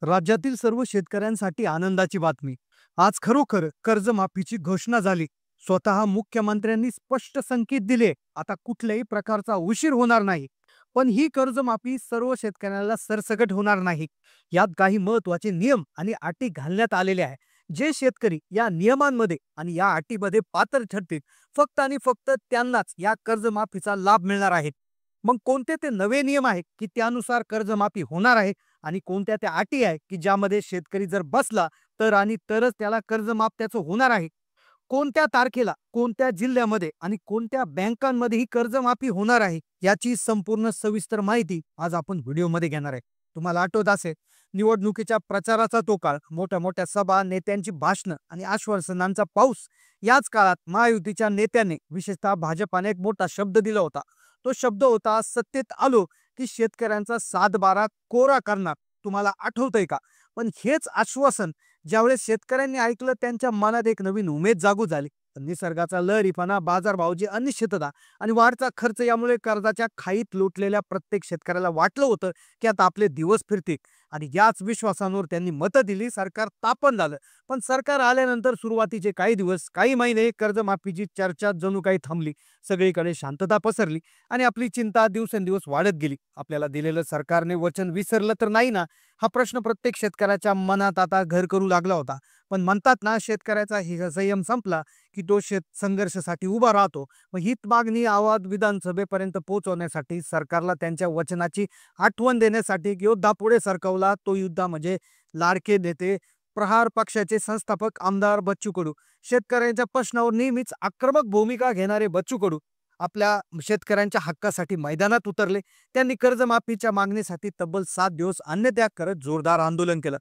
राज्यातील सर्व शेतकऱ्यांसाठी आनंदाची बातमी. आज खरोखर कर्जमाफीची घोषणा झाली. स्वतः मुख्यमंत्र्यांनी स्पष्ट संकेत दिले, आता कुठल्याही प्रकारचा उशीर होणार नाही. पण ही कर्जमाफी सर्व शेतकऱ्यांना सरसकट होणार नाही. यात काही महत्त्वाचे नियम आणि अटी घालण्यात आलेले आहे. जे शेतकरी या नियमांमध्ये आणि या अटीमध्ये पात्र ठरतील, फक्त आणि फक्त त्यांनाच या कर्जमाफीचा लाभ मिळणार आहे. मग कोणते ते नवे नियम आहेत की त्यानुसार कर्जमाफी होणार आहे, आणि कोणत्या त्या अटी आहे की ज्यामध्ये शेतकरी जर बसला तर आणि तरच त्याला कर्जमाफ त्याचं होणार आहे. कोणत्या तारखेला, कोणत्या जिल्ह्यामध्ये आणि कोणत्या बँकांमध्ये ही कर्जमाफी होणार आहे, याची संपूर्ण सविस्तर माहिती आज आपण व्हिडिओमध्ये घेणार आहे. तुम्हाला आठवत असेल, निवडणुकीच्या प्रचाराचा तो काळ, मोठ्या मोठ्या सभा, नेत्यांची भाषणं आणि आश्वासनांचा पाऊस. याच काळात महायुतीच्या नेत्याने, विशेषतः भाजपाने, एक मोठा शब्द दिला होता. तो शब्द होता, सत्तेत आलो की शेतकऱ्यांचा 7-12 कोरा करणार. तुम्हाला आठवतंय का? पण हेच आश्वासन ज्यावेळेस शेतकऱ्यांनी ऐकलं, त्यांच्या मनात एक नवीन उमेद जागू झाली. पण निसर्गाचा लहरीपणा, बाजारभावाची अनिश्चितता आणि वाढता खर्च यामुळे कर्जाच्या खाईत लोटलेल्या प्रत्येक शेतकऱ्याला वाटलं होतं की आता आपले दिवस फिरतील. आणि याच विश्वासावर त्यांनी मतं दिली. सरकार स्थापन झालं. पण सरकार आल्यानंतर सुरुवातीचे काही दिवस, काही महिने कर्जमाफीची चर्चा जणू काही थांबली. सगळीकडे शांतता पसरली आणि आपली चिंता दिवसेंदिवस वाढत गेली. आपल्याला दिलेलं सरकारने वचन विसरलं तर नाही ना, हा प्रश्न प्रत्येक शेतकऱ्याच्या मनात आता घर करू लागला होता. पण म्हणतात ना, शेतकऱ्याचा संयम संपला की तो संघर्षासाठी उभा राहतो. मग हीच मागणी, आवाज विधानसभेपर्यंत पोहोचवण्यासाठी सरकारला त्यांच्या वचनाची आठवण देण्यासाठी योद्धा पुढे सरकवला. तो युद्धा म्हणजे लाडके नेते, प्रहार पक्षाचे संस्थापक आमदार बच्चू कडू. शेतकऱ्यांच्या प्रश्नावर नेहमीच आक्रमक भूमिका घेणारे बच्चू कडू आपल्या शेतकऱ्यांच्या हक्कासाठी मैदानात उतरले. त्यांनी कर्जमाफीच्या मागणीसाठी तब्बल 7 दिवस अन्नत्याग करत जोरदार आंदोलन केलं.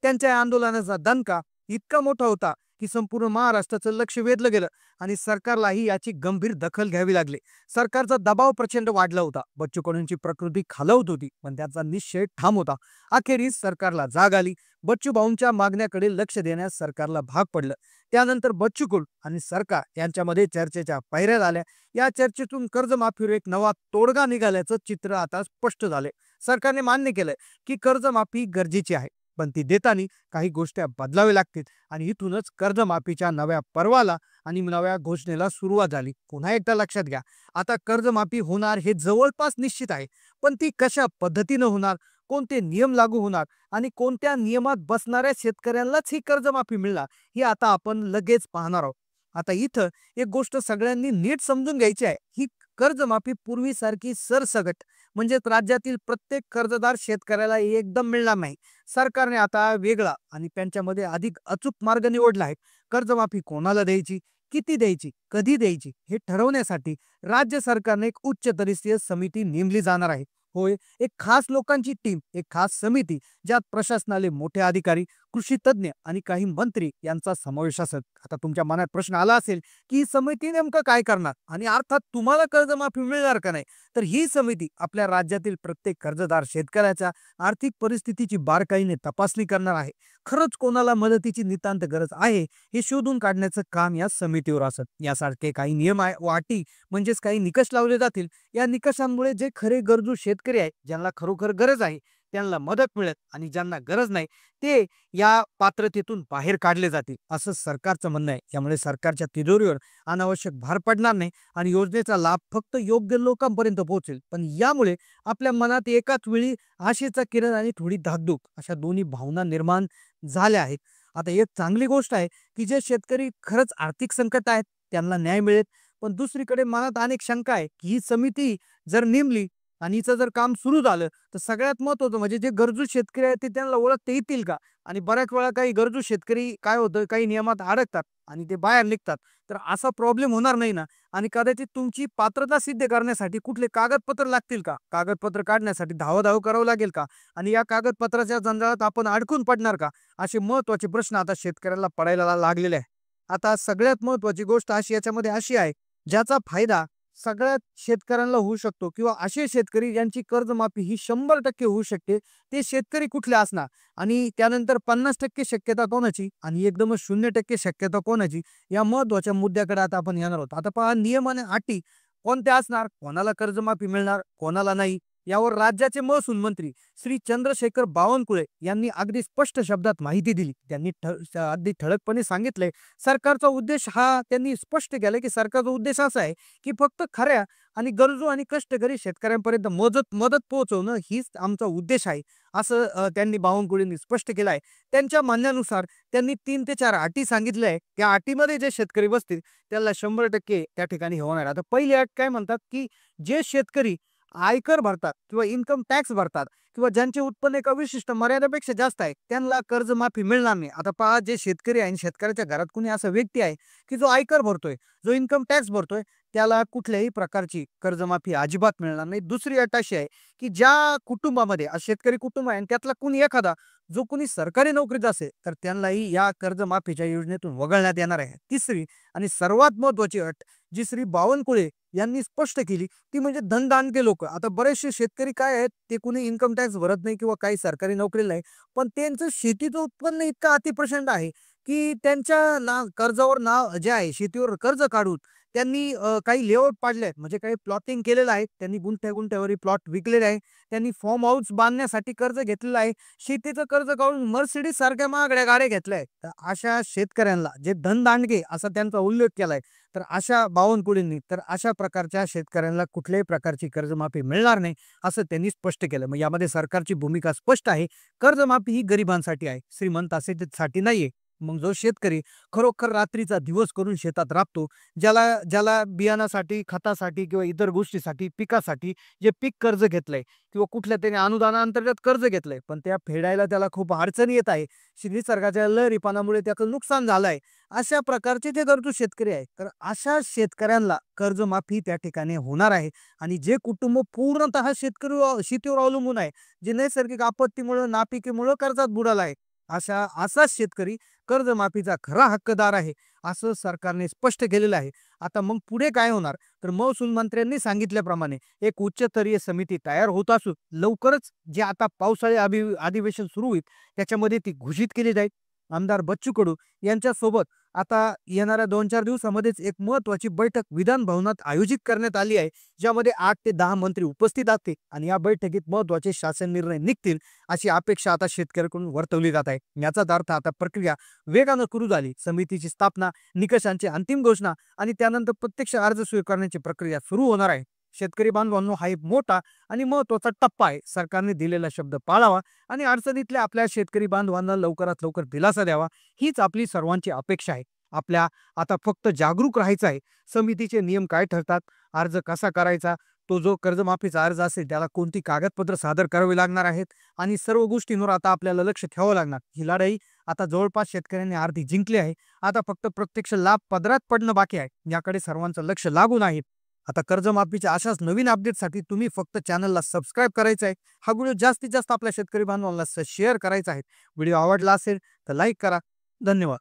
त्यांच्या या आंदोलनाचा दणका इतका मोठा होता की संपूर्ण महाराष्ट्राचं लक्ष वेधलं गेलं आणि सरकारलाही याची गंभीर दखल घ्यावी लागली. सरकारचा दबाव प्रचंड वाढला होता. बच्चू कडूंची प्रकृती खालावत होती, पण त्याचा निश्चय ठाम होता. अखेरीस सरकारला जाग आली. बच्चू भाऊंच्या मागण्याकडे लक्ष देण्यास सरकारला भाग पडलं. त्यानंतर बच्चू कडू आणि सरकार यांच्यामध्ये चर्चेच्या पायऱ्या झाल्या. या चर्चेतून कर्जमाफीवर एक नवा तोडगा निघाल्याचं चित्र आता स्पष्ट झाले. सरकारने मान्य केलंय की कर्जमाफी गरजेची आहे, पण ती देताना काही गोष्टी बदलाव्या लागतील. आणि इथूनच कर्जमाफीच्या नव्या पर्वाला आणि नव्या घोषणेला सुरुवात झाली. पुन्हा एकदा लक्षात घ्या, आता कर्जमाफी होणार हे जवळपास निश्चित आहे. पण ती कशा पद्धतीनं होणार, कोणते नियम लागू होणार आणि कोणत्या नियमात बसणाऱ्या शेतकऱ्यांनाच ही कर्जमाफी मिळणार, हे आता आपण लगेच पाहणार आहोत. आता इथं एक गोष्ट सगळ्यांनी नीट समजून घ्यायची आहे. ही कर्जमाफी पूर्वीसारखी सरसगट म्हणजे राज्यातील प्रत्येक कर्जदार शेतकऱ्याला एकदम मिळणार नाही. सरकारने आता वेगळा आणि त्यांच्यामध्ये अधिक अचूक मार्ग निवडला आहे. कर्जमाफी कोणाला द्यायची, किती द्यायची, कधी द्यायची हे ठरवण्यासाठी राज्य सरकारने एक उच्चस्तरीय समिती नेमली जाणार आहे. होय, एक खास लोकांची टीम, एक खास समिती, ज्यात प्रशासनाले मोठे अधिकारी, कृषी तज्ञ आणि काही मंत्री यांचा समावेश असेल. आता तुमच्या मनात प्रश्न आला असेल की ही समिती नेमकं काय करणार आणि अर्थात तुम्हाला कर्जमाफी मिळणार का नाही. तर ही समिती आपल्या राज्यातील प्रत्येक कर्जदार शेतकऱ्याच्या आर्थिक परिस्थितीची बारकाईने तपासणी करणार आहे. खरंच कोणाला मदतीची नितांत गरज आहे हे शोधून काढण्याचं काम या समितीवर असत. यासारखे काही नियम आहे व अटी म्हणजेच काही निकष लावले जातील. या निकषांमुळे जे खरे गरजू शेतकरी आहे, ज्यांना खरोखर गरज आहे, त्यांना मदत मिळेल आणि ज्यांना गरज नाही ते या पात्रतेतून बाहेर काढले जातील, असं सरकारचं म्हणणं आहे. यामुळे सरकारच्या तिजोरीवर अनावश्यक भार पडणार नाही आणि योजनेचा लाभ फक्त योग्य लोकांपर्यंत पोहोचेल. पण यामुळे आपल्या मनात एकाच वेळी आशेचा किरण आणि थोडी धाकधूक अशा दोन्ही भावना निर्माण झाल्या आहेत. आता एक चांगली गोष्ट आहे की जे शेतकरी खरंच आर्थिक संकट आहेत त्यांना न्याय मिळेल. पण दुसरीकडे मनात अनेक शंका आहे की ही समिती जर नेमली आणि हिचं जर काम सुरू झालं तर सगळ्यात महत्त्वाचं म्हणजे जे गरजू शेतकरी आहेत ते त्यांना ओळखता येतील का. आणि बऱ्याच वेळा काही गरजू शेतकरी काय होतं, काही नियमात अडकतात आणि ते बाहेर निघतात. तर असा प्रॉब्लेम होणार नाही ना. आणि कदाचित तुमची पात्रता सिद्ध करण्यासाठी कुठले कागदपत्र लागतील का, कागदपत्र काढण्यासाठी धावाधाव करावं लागेल का आणि या कागदपत्राच्या जंजाळात आपण अडकून पडणार का, असे महत्त्वाचे प्रश्न आता शेतकऱ्याला पडायला लागलेले आहे. आता सगळ्यात महत्त्वाची गोष्ट याच्यामध्ये अशी आहे, ज्याचा फायदा सगळ्यात शेतकऱ्यांना होऊ शकतो किंवा असे शेतकरी ज्यांची कर्जमाफी ही 100% होऊ शकते, ते शेतकरी कुठले असणार आणि त्यानंतर 50% शक्यता कोणाची आणि एकदमच 0% शक्यता कोणाची, या महत्त्वाच्या मुद्द्याकडे आता आपण येणार आहोत. आता पहा, नियम आणि अटी कोणत्या असणार, कोणाला कर्जमाफी मिळणार, कोणाला नाही, यावर राज्याचे महसूल मंत्री श्री चंद्रशेखर बावनकुळे यांनी अगदी स्पष्ट शब्दात माहिती दिली. त्यांनी अगदी ठळकपणे सांगितलंय, सरकारचा उद्देश हा त्यांनी स्पष्ट केलाय की सरकारचा उद्देश असा आहे की फक्त खऱ्या आणि गरजू आणि कष्टकरी शेतकऱ्यांपर्यंत मदत मदत पोहोचवणं हीच आमचा उद्देश आहे, असं त्यांनी बावनकुळेंनी स्पष्ट केलं आहे. त्यांच्या म्हणण्यानुसार त्यांनी 3 ते 4 अटी सांगितल्या आहे. त्या अटीमध्ये जे शेतकरी बसतील त्याला 100% त्या ठिकाणी हे होणार आहे. आता पहिली अट काय म्हणतात, की जे शेतकरी आयकर भरतात किंवा इन्कम टॅक्स भरतात किंवा ज्यांचे उत्पन्न एका विशिष्ट मर्यादेपेक्षा जास्त आहे, त्यांना कर्जमाफी मिळणार नाही. आता पहा, जे शेतकरी आहे आणि शेतकऱ्याच्या घरात कुणी असा व्यक्ती आहे, की जो आयकर भरतोय, जो इन्कम टॅक्स भरतोय, त्याला कुठल्याही प्रकारची कर्जमाफी अजिबात मिळणार नाही. दुसरी अट अशी आहे, की ज्या कुटुंबामध्ये शेतकरी कुटुंब आहे आणि त्यातला कुणी एखादा जो कोणी सरकारी नोकरीत असेल, तर त्यांनाही या कर्जमाफीच्या योजनेतून वगळण्यात येणार आहे. तिसरी आणि सर्वात महत्त्वाची अट जी श्री बावनकुळे यांनी स्पष्ट केली, ती म्हणजे धनदांडके लोक. आता बरेचसे शेतकरी काय आहेत, ते कुणी इन्कम टॅक्स भरत नाही किंवा काही सरकारी नोकरीला नाही, पण त्यांचं शेतीचं उत्पन्न इतकं अतिप्रचंड आहे की त्यांच्या कर्जावर नाव जे आहे, शेतीवर कर्ज काढून त्यांनी काही लेआउट पाडले आहेत, म्हणजे काही प्लॉटिंग केलेलं आहे, त्यांनी गुंठ्या-गुंठ्यावरी प्लॉट विकलेले आहे, त्यांनी फार्म हाऊस बांधण्यासाठी कर्ज घेतलेलं आहे, शेतीचं कर्ज काढून मर्सिडीज सारख्या महागड्या गाड्या घेतल्या आहेत. तर अशा शेतकऱ्यांना जे धनदांडगे असा त्यांचा उल्लेख केलाय, तर अशा बावनकुळेंनी तर अशा प्रकारच्या शेतकऱ्यांना कुठल्याही प्रकारची कर्जमाफी मिळणार नाही, असं त्यांनी स्पष्ट केलं. मग यामध्ये सरकारची भूमिका स्पष्ट आहे. कर्जमाफी ही गरिबांसाठी आहे, श्रीमंत साठी नाहीये. मग जो शेतकरी खरोखर रात्रीचा दिवस करून शेतात राबतो, ज्याला ज्याला बियाणासाठी, खतासाठी किंवा इतर गोष्टीसाठी, पिकासाठी जे पीक कर्ज घेतलंय किंवा कुठल्या तरी अनुदानाअंतर्गत कर्ज घेतलंय, पण त्या फेडायला त्याला खूप अडचणी येत आहे. निसर्गाच्या लहरीपणामुळे त्याचं नुकसान झालंय. अशा प्रकारचे जे गरजू शेतकरी आहे, तर अशा शेतकऱ्यांना कर्जमाफी त्या ठिकाणी होणार आहे. आणि जे कुटुंब पूर्णतः शेतीवर अवलंबून आहे, जे नैसर्गिक आपत्तीमुळे, नापिकीमुळे कर्जात बुडाला आहे, असाच शेतकरी कर्जमाफीचा खरा हक्कदार आहे, असं सरकारने स्पष्ट केलेलं आहे. आता मग पुढे काय होणार, तर महसूल मंत्र्यांनी सांगितल्याप्रमाणे एक उच्चस्तरीय समिती तयार होत असून लवकरच जे आता पावसाळी अधिवेशन सुरू होईल त्याच्यामध्ये ती घोषित केली जाईल. आमदार बच्चू कडू यांच्यासोबत आता येणाऱ्या 2-4 दिवसामध्येच एक महत्त्वाची बैठक विधान भवनात आयोजित करण्यात आली आहे, ज्यामध्ये 8 ते 10 मंत्री उपस्थित असतील आणि या बैठकीत महत्त्वाचे शासन निर्णय निघतील, अशी अपेक्षा आता शेतकऱ्यांकडून वर्तवली जात आहे. याचाच अर्थ आता प्रक्रिया वेगानं सुरू झाली. समितीची स्थापना, निकषांची अंतिम घोषणा आणि त्यानंतर प्रत्यक्ष अर्ज स्वीकारण्याची प्रक्रिया सुरू होणार आहे. शेतकरी बांधवांनो, हा एक मोठा आणि महत्त्वाचा टप्पा आहे. सरकारने दिलेला शब्द पाळावा आणि अडचणीतल्या आपल्या शेतकरी बांधवांना लवकरात लवकर दिलासा द्यावा, हीच आपली सर्वांची अपेक्षा आहे. आपल्या आता फक्त जागरूक राहायचं आहे. समितीचे नियम काय ठरतात, अर्ज कसा करायचा, तो जो कर्जमाफीचा अर्ज असेल त्याला कोणती कागदपत्र सादर करावी लागणार आहेत आणि सर्व गोष्टींवर आता आपल्याला लक्ष ठेवावं लागणार. ही लढाई आता जवळपास शेतकऱ्यांनी अर्धी जिंकली आहे. आता फक्त प्रत्यक्ष लाभ पदरात पडणं बाकी आहे. याकडे सर्वांचं लक्ष लागून आहे. आता कर्जमाफीच्या अशाच नवीन अपडेटसाठी तुम्ही फक्त चॅनलला सबस्क्राईब करायचं आहे. हा व्हिडिओ जास्तीत जास्त आपल्या शेतकरी बांधवांना शेअर करायचा आहे. व्हिडिओ आवडला असेल तर लाईक करा. धन्यवाद.